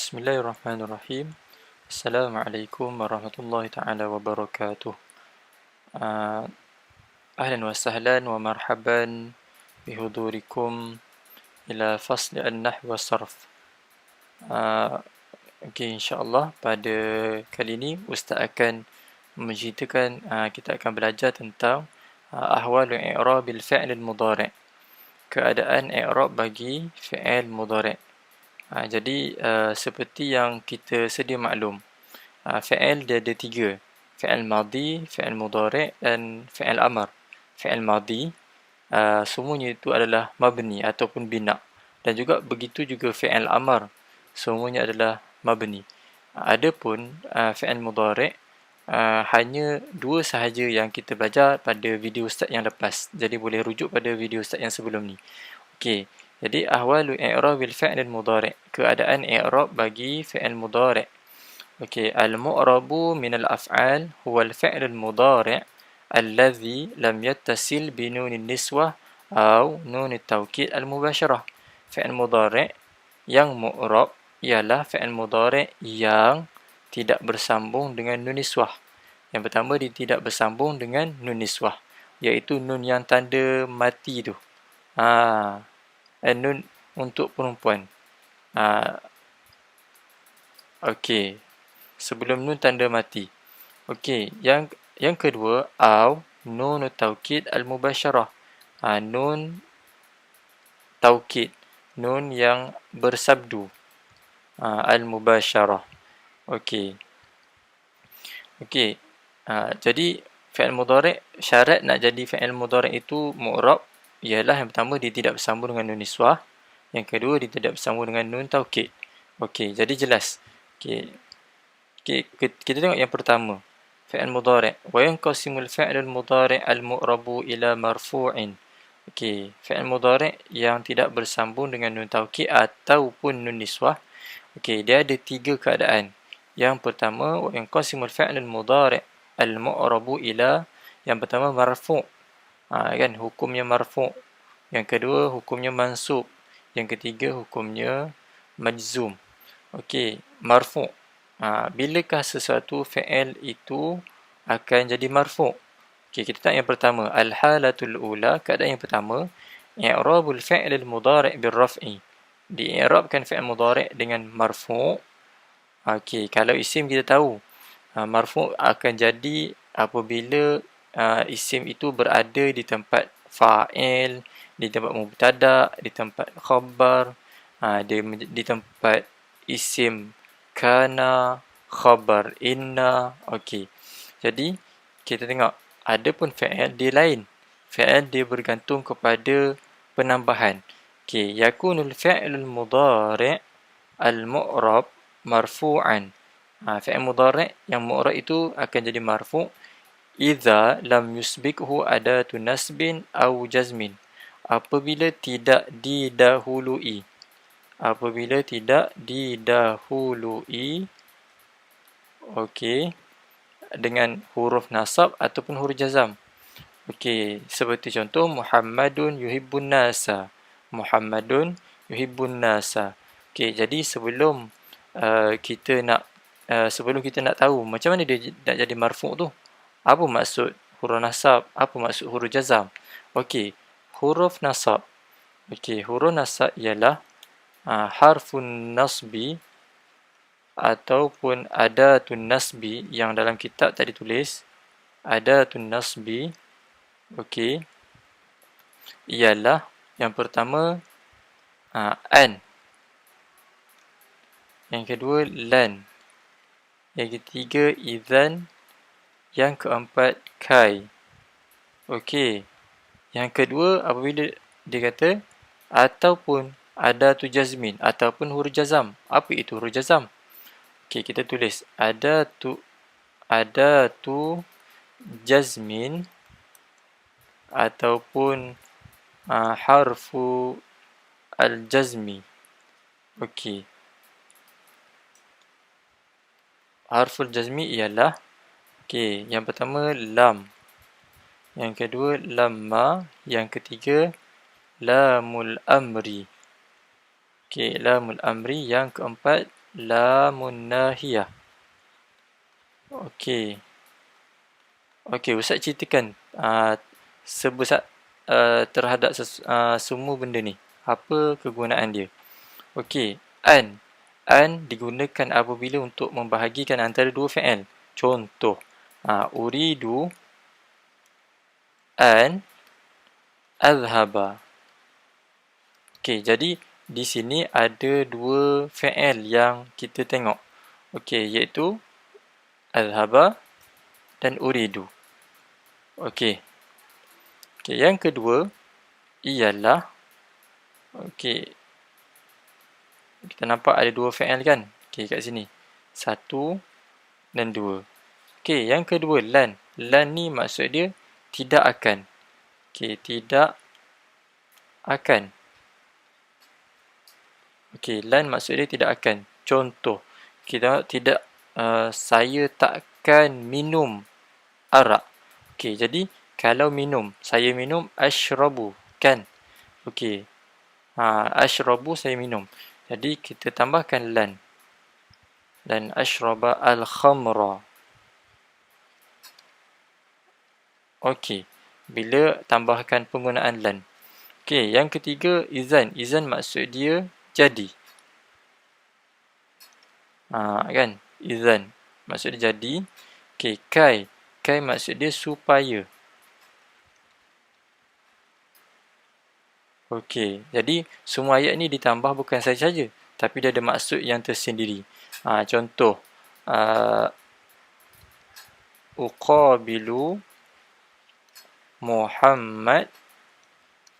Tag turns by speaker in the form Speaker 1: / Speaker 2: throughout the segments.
Speaker 1: Bismillahirrahmanirrahim. Assalamualaikum warahmatullahi taala wabarakatuh. Ah, Ahlan wa sahlan wa marhaban bihudurikum ila fasli an-nahw wa sarf. Okey, insya-Allah pada kali ini ustaz akan menceritakan, kita akan belajar tentang ahwalul i'rab bil fi'l al-mudhari'. Keadaan i'rab bagi fi'il mudhari'. Jadi seperti yang kita sedia maklum, fi'il dia ada tiga. Fi'il madhi, fi'il mudhari' dan fi'il amr. Fi'il madhi semuanya itu adalah mabni ataupun bina. Dan juga begitu juga fi'il amr, semuanya adalah mabni. Adapun fi'il mudhari' hanya dua sahaja yang kita belajar pada video ustaz yang lepas. Jadi boleh rujuk pada video ustaz yang sebelum ni. Okey. Jadi ahwalu i'rabil fi'l mudhari', keadaan i'rab bagi fi'il mudhari'. Okey, al-mu'rabu min al-af'al huwa al-fi'l al-mudhari' alladhi lam yattasil bi nun an-niswah aw nun at-tawkid al-mubashirah. Fi'il mudhari' yang mu'rab ialah fi'il mudhari' yang tidak bersambung dengan nun niswah. Yang pertama, dia tidak bersambung dengan nun niswah, iaitu nun yang tanda mati tu. Nun untuk perempuan. Okey, sebelum nun tanda mati. Okey, yang kedua, au nun taukid al-mubasyarah. Nun taukid, nun yang bersabdu. Al-mubasyarah. Okey. Jadi fi'il mudhari', syarat nak jadi fi'il mudhari' itu mu'rab ialah yang pertama, dia tidak bersambung dengan nun niswah. Yang kedua, dia tidak bersambung dengan nun taukid. Okey, jadi jelas. Kita tengok yang pertama, fi'il mudhari'. Wa yanqasimul fi'lul mudhari' al-mu'rabu ila marfu'in. Okey, fi'il mudhari' yang tidak bersambung dengan nun taukid ataupun nun niswah. Okey, dia ada tiga keadaan. Yang pertama, wa yanqasimul fi'lul mudhari' al-mu'rabu ila, yang pertama marfu'. Kan hukumnya marfu'. Yang kedua hukumnya mansub. Yang ketiga hukumnya majzum. Okey, marfu'. Bilakah sesuatu fi'il itu akan jadi marfu'? Okey, kita tengok yang pertama, al-halatul ula, keadaan yang pertama, i'rabul fi'l al-mudhari' bil raf'i. Di'irabkan fi'il mudhari' dengan marfu'. Okey, kalau isim kita tahu, marfu' akan jadi apabila isim itu berada di tempat fa'il, di tempat mubtada', di tempat khabar, di tempat isim kana, khabar inna. Okey, jadi kita tengok, ada pun fi'il dia lain. Fi'il dia bergantung kepada penambahan. Okey, yakunul fi'lul mudhari' al-mu'rab marfu'an. Fi'il mudhari' yang mu'rab itu akan jadi marfu' idza lam yusbikhu adatu nasbin aw jazmin. Apabila tidak didahului. Okey, dengan huruf nasab ataupun huruf jazam. Okey, seperti contoh, Muhammadun yuhibbun nasa. Muhammadun yuhibbun nasa. Okey, jadi sebelum kita nak tahu macam mana dia nak jadi marfu' tu, apa maksud huruf nasab, apa maksud huruf jazam? Okey, huruf nasab. Okey, huruf nasab ialah harfun nasbi ataupun adatun nasbi, yang dalam kitab tadi tulis adatun nasbi. Okey, ialah yang pertama an, yang kedua lan, yang ketiga idzan, yang keempat kai. Okey, yang kedua apabila dia kata ataupun adatu jazmin ataupun huruf jazam. Apa itu huruf jazam? Okey, kita tulis adatu jazmin ataupun harfu al-jazmi. Okey, harful jazmi ialah, okey, yang pertama lam, yang kedua lamma, yang ketiga lamul amri. Okey, lamul amri, yang keempat lamun nahiyah. Okey. Okey, Ustaz ceritakan sebesar terhadap semua benda ni. Apa kegunaan dia? Okey, an. An digunakan apabila untuk membahagikan antara dua fi'il. Contoh, uridu an azhaba. Okey, jadi di sini ada dua fi'il yang kita tengok. Okey, iaitu azhaba dan uridu. Okey. Okey, yang kedua ialah kita nampak ada dua fi'il kan? Okey, kat sini. Satu dan dua. Okey, yang kedua lan. Lan ni maksud dia tidak akan. Okey, tidak akan. Okey, lan maksud dia tidak akan. Contoh, kita tidak saya takkan minum arak. Okey, jadi kalau minum, saya minum ashrabu kan. Okey. Ashrabu saya minum. Jadi kita tambahkan lan. Dan ashraba al-khamra. Okey. Bila tambahkan penggunaan lan. Okey, yang ketiga izan. Izan maksud dia jadi. Kan? Izan maksud dia jadi. Okey, kai. Kai maksud dia supaya. Okey, jadi semua ayat ni ditambah bukan saja, tapi dia ada maksud yang tersendiri. Contoh, uqabilu Muhammad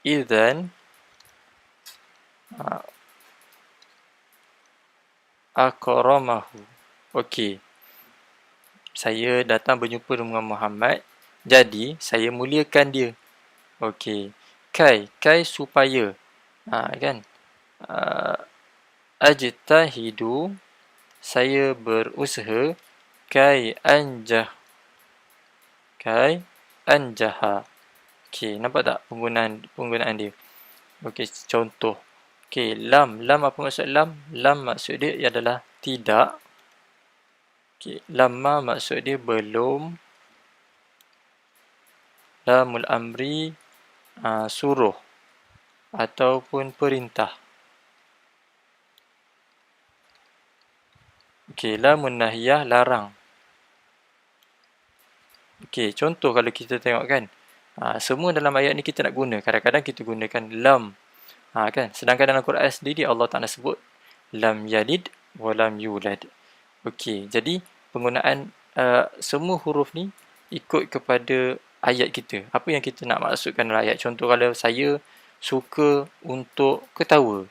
Speaker 1: idzan akramahu. Okey, saya datang berjumpa dengan Muhammad, jadi saya muliakan dia. Okey, kai supaya. Kan? Ajtahidu, saya berusaha. Kai anjaha. Okey, nampak tak penggunaan dia? Okey, contoh. Okey, lam. Lam apa maksud lam? Lam maksud dia adalah tidak. Okey, lamma maksud dia belum. Lamul amri suruh ataupun perintah. Okey, lamun nahiyah larang. Okey, contoh kalau kita tengok kan, semua dalam ayat ni kita nak guna. Kadang-kadang kita gunakan lam. Kan? Sedangkan dalam Quran sendiri Allah Ta'ala sebut lam yalid wa lam yulad. Okey, jadi penggunaan semua huruf ni ikut kepada ayat kita. Apa yang kita nak maksudkan dalam ayat. Contoh kalau saya suka untuk ketawa.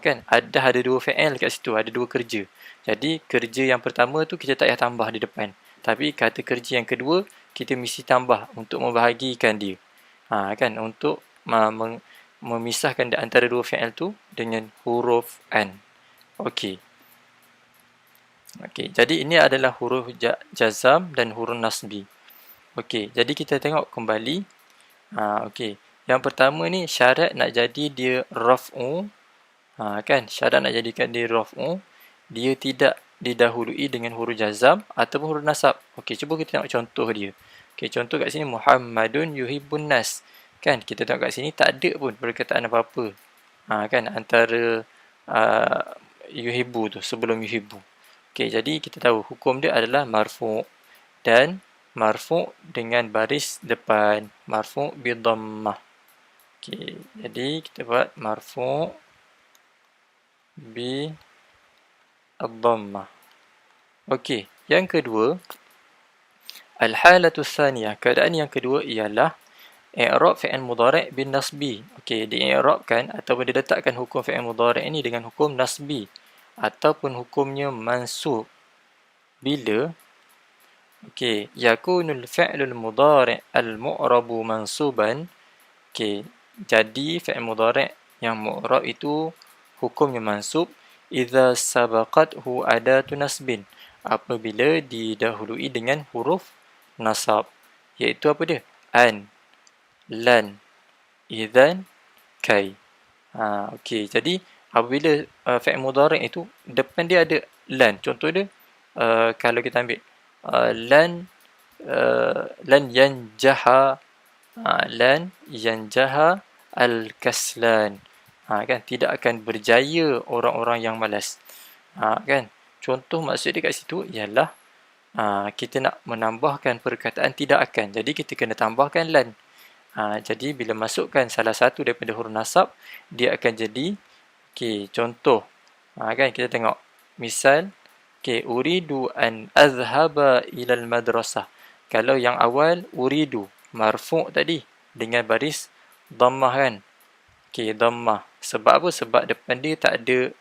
Speaker 1: Kan? Ada dua fi'il kat situ, ada dua kerja. Jadi kerja yang pertama tu kita tak payah tambah di depan. Tapi kata kerja yang kedua kita mesti tambah untuk membahagikan dia. Kan? Untuk memisahkan di antara dua fi'il tu dengan huruf an. Okey. Okey, jadi ini adalah huruf jazam dan huruf nasbi. Okey, jadi kita tengok kembali. Okey, yang pertama ni syarat nak jadi dia raf'u. Kan, syarat nak jadikan dia raf'u, dia tidak didahului dengan huruf jazam ataupun huruf nasab. Okey, cuba kita tengok contoh dia. Okey, contoh kat sini Muhammadun yuhibbun nas. Kan, kita tengok kat sini tak ada pun perkataan apa-apa. Kan, antara yuhibbu tu sebelum yuhibbu. Okey, jadi kita tahu hukum dia adalah marfu' dan marfu' dengan baris depan, marfu' bi dhammah. Okey, jadi kita buat marfu' bi dhammah. Okey, yang kedua al-halatu tsaniyah, keadaan yang kedua ialah i'rab fi'il mudhari' bin nasbi. Okey, di-i'rabkan ataupun diletakkan hukum fi'il mudhari' ini dengan hukum nasbi ataupun hukumnya mansub bila yakunul fi'lul mudhari' al-mu'rabu mansuban. Okey, jadi fi'il mudhari' yang mu'rab itu hukumnya mansub idza sabaqathu adatu nasbin, apabila didahului dengan huruf nasab, iaitu apa dia? An, lan, idzan, kai. Okey, jadi Apabila fi'il mudhari' itu depan dia ada lan. Contoh dia kalau kita ambil lan yanjaha, lan yanjaha al-kaslan. Kan tidak akan berjaya orang-orang yang malas. Kan contoh maksud dia kat situ ialah kita nak menambahkan perkataan tidak akan. Jadi kita kena tambahkan lan. Jadi bila masukkan salah satu daripada huruf nasab, dia akan jadi contoh. Kan kita tengok misal uridu an azhaba ilal madrasah. Kalau yang awal uridu marfu' tadi dengan baris dhammah kan. Dhammah. Sebab apa? Sebab depan dia tak ada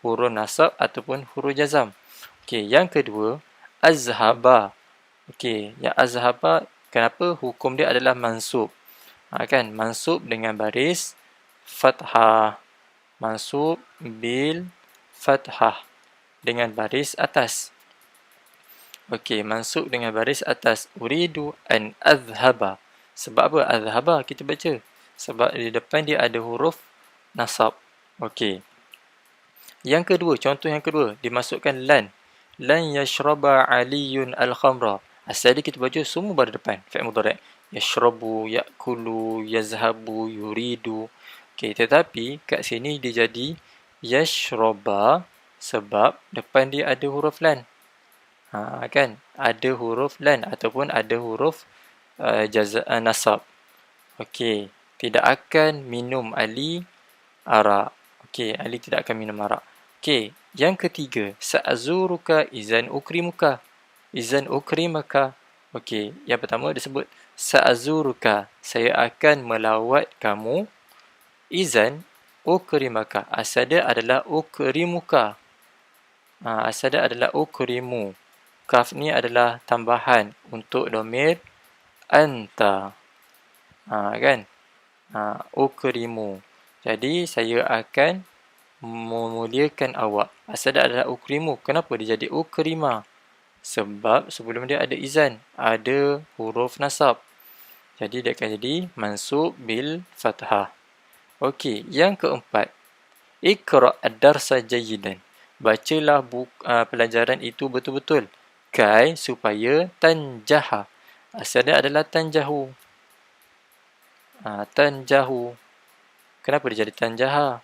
Speaker 1: huruf nasab ataupun huruf jazam. Yang kedua azhaba. Yang azhaba, kenapa? Hukum dia adalah mansub. Kan mansub dengan baris fathah. Mansub bil fathah dengan baris atas. Mansub dengan baris atas. Uridu an azhaba. Sebab apa azhaba kita baca? Sebab di depan dia ada huruf nasab. Yang kedua, contoh yang kedua, dimasukkan lan. Lan yashraba aliyun al-khamra. Asal dia kita baca semua pada depan. Fi'il mudhari'. Yashrabu, ya'kulu, yazhabu, yuridu. Tetapi kat sini dia jadi yashraba sebab depan dia ada huruf lan. Kan? Ada huruf lan ataupun ada huruf nasab. Tidak akan minum Ali arak. Ali tidak akan minum arak. Yang ketiga, sa'azuruka izan ukrimuka. Izan ukrimaka. Yang pertama disebut sa'azuruka, saya akan melawat kamu. Izan ukrimaka, asal dia adalah ukrimuka. Asal dia adalah ukrimu. Kaf ni adalah tambahan untuk domir anta. Kan? Ukrimu. Jadi saya akan memuliakan awak. Asal dia adalah ukrimu. Kenapa dia jadi ukrima? Sebab sebelum dia ada izan, ada huruf nasab. Jadi dia akan jadi mansub bil fathah. Yang keempat, iqra' ad-darsa jayyidan. Bacalah pelajaran itu betul-betul. Supaya tanjaha. Asal dia adalah tanjahu. Tanjahu. Kenapa dia jadi tanjaha?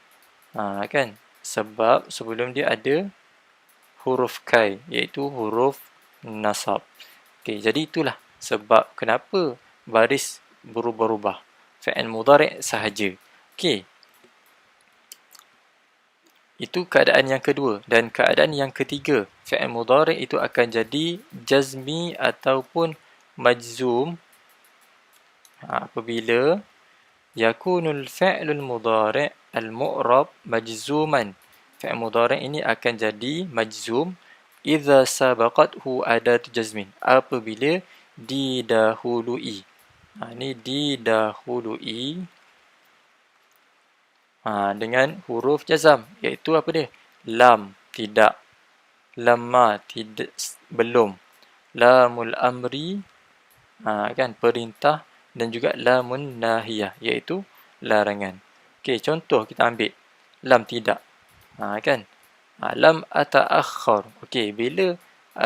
Speaker 1: Kan? Sebab sebelum dia ada huruf kai, iaitu huruf nasab. Jadi itulah sebab kenapa baris berubah-ubah. Fi'il mudhari' sahaja. Itu keadaan yang kedua. Dan keadaan yang ketiga, fi'il mudhari' itu akan jadi jazmi ataupun majzum apabila yakunul fi'lul mudhari' al-mu'rab majzuman. Fi'il mudhari' ini akan jadi majzum idza sabaqathu adatu jazmin, apabila didahului. Ini didahului dengan huruf jazam, iaitu apa dia? Lam, tidak. Lamma, tidak, belum. Lamul amri, kan, perintah. Dan juga lamun nahiyah, iaitu larangan. Contoh kita ambil lam tidak. Kan? Lam ata'akhkhar. Bila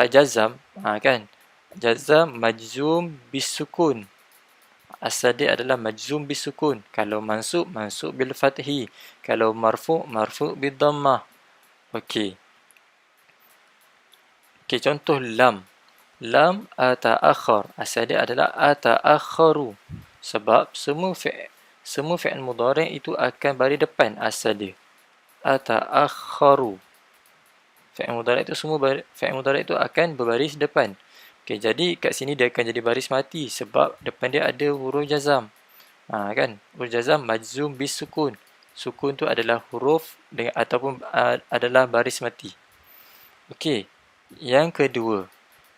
Speaker 1: jazam, kan? Jazam majzum bisukun. Asal dia adalah majzum bisukun. Kalau mansub, mansub bil fathi. Kalau marfu', marfu' bil dhammah. Contoh lam. Lam ata'akhkhar. Asal dia adalah ata'akhkharu. Sebab semua fi'il mudhari' itu akan baris depan asal dia. Ata'akhkharu. Fi'il mudhari' itu akan berbaris depan. Jadi kat sini dia akan jadi baris mati sebab depan dia ada huruf jazam. Kan? Huruf jazam majzum bis sukun. Sukun tu adalah huruf ataupun adalah baris mati. Yang kedua,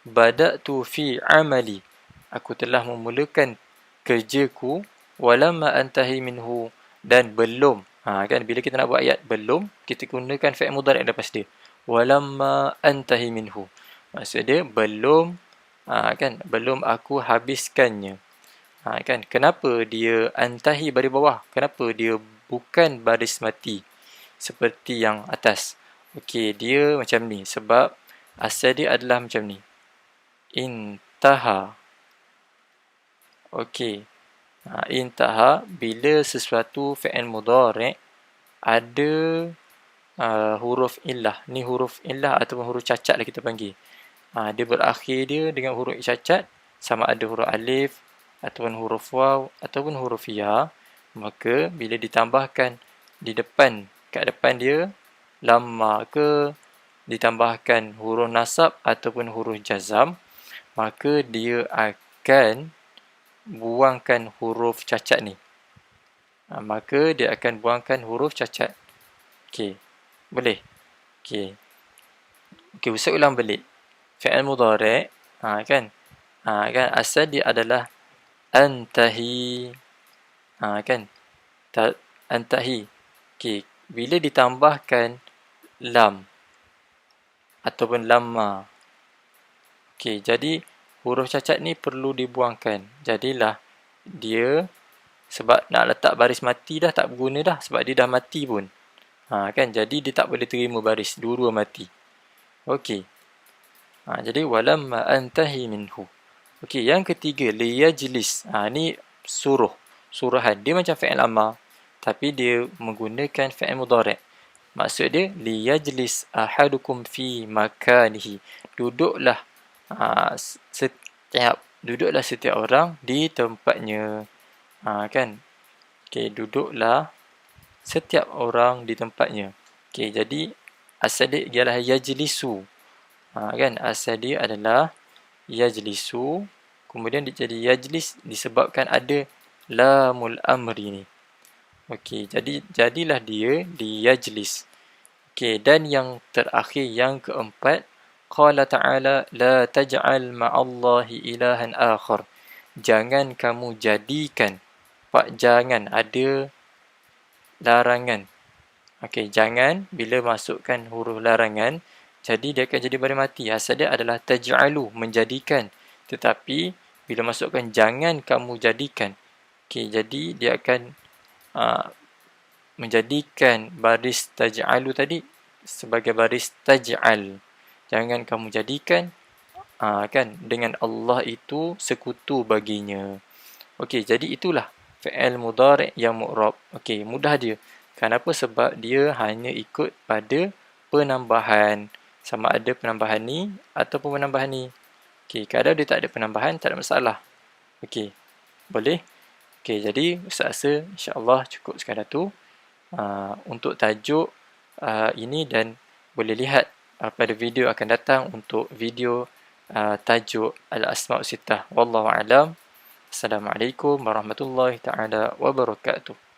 Speaker 1: bada'tu fi amali. Aku telah memulakan kerjaku walamma antahi minhu, dan belum. Kan bila kita nak buat ayat belum, kita gunakan fi'il mudhari' lepas dia. Walamma antahi minhu. Maksud dia belum, kan, belum aku habiskannya. Kan, kenapa dia antahi baris bawah? Kenapa dia bukan baris mati? seperti yang atas. Okey, dia macam ni sebab asal dia adalah macam ni. Intaha. Okey. Intaha bila sesuatu fi'il mudhari' ada huruf illah. Ni huruf illah ataupun huruf cacat lah kita panggil. Dia berakhir dia dengan huruf cacat, sama ada huruf alif ataupun huruf waw ataupun huruf ya, maka bila ditambahkan di depan, kat depan dia lamma ke, ditambahkan huruf nasab ataupun huruf jazam, maka dia akan buangkan huruf cacat ni. Maka dia akan buangkan huruf cacat. Okey. Boleh? Okey. Okey, Ustaz ulang balik. Fi'il mudhari' kan? Kan asal dia adalah antahi. Kan? Antahi. Okey, bila ditambahkan lam ataupun lamma. Okey, jadi huruf cacat ni perlu dibuangkan. Jadilah dia, sebab nak letak baris mati dah tak berguna dah sebab dia dah mati pun. Kan, jadi dia tak boleh terima baris dua-dua mati. Okey. Jadi walamma antahi minhu. Okey, yang ketiga liyajlis. Ni suruhan. Dia macam fi'il amar tapi dia menggunakan fi'il mudhari'. Maksud dia liyajlis ahadukum fi makanihi. Duduklah setiap orang di tempatnya. Kan? Okey, duduklah setiap orang di tempatnya. Okey, jadi asal dia ialah yajlisu. Kan? Asal dia adalah yajlisu. Kemudian dia jadi yajlis disebabkan ada lamul amri ni. Okey, jadilah dia liyajlis. Okey, dan yang terakhir, yang keempat, qala ta'ala la taj'al ma'allahi ilahan akhar. Jangan kamu jadikan. Jangan, ada larangan. Okey, jangan bila masukkan huruf larangan, jadi dia akan jadi baris mati. Asal dia adalah taj'alu, menjadikan. Tetapi bila masukkan jangan kamu jadikan. Okey, jadi dia akan menjadikan baris taj'alu tadi sebagai baris taj'al. Jangan kamu jadikan kan dengan Allah itu sekutu baginya. Okey, jadi itulah fi'il mudhari' yang mu'rab. Okey, mudah dia. Kenapa? Sebab dia hanya ikut pada penambahan. Sama ada penambahan ni ataupun penambahan ni. Okey, kalau dia tak ada penambahan, tak ada masalah. Okey, boleh? Okey, jadi Ustaz rasa insya-Allah cukup sekadar tu untuk tajuk ini, dan boleh lihat pada video akan datang untuk video tajuk Al-Asma'us Sittah. Wallahu a'lam. Assalamualaikum warahmatullahi taala wabarakatuh.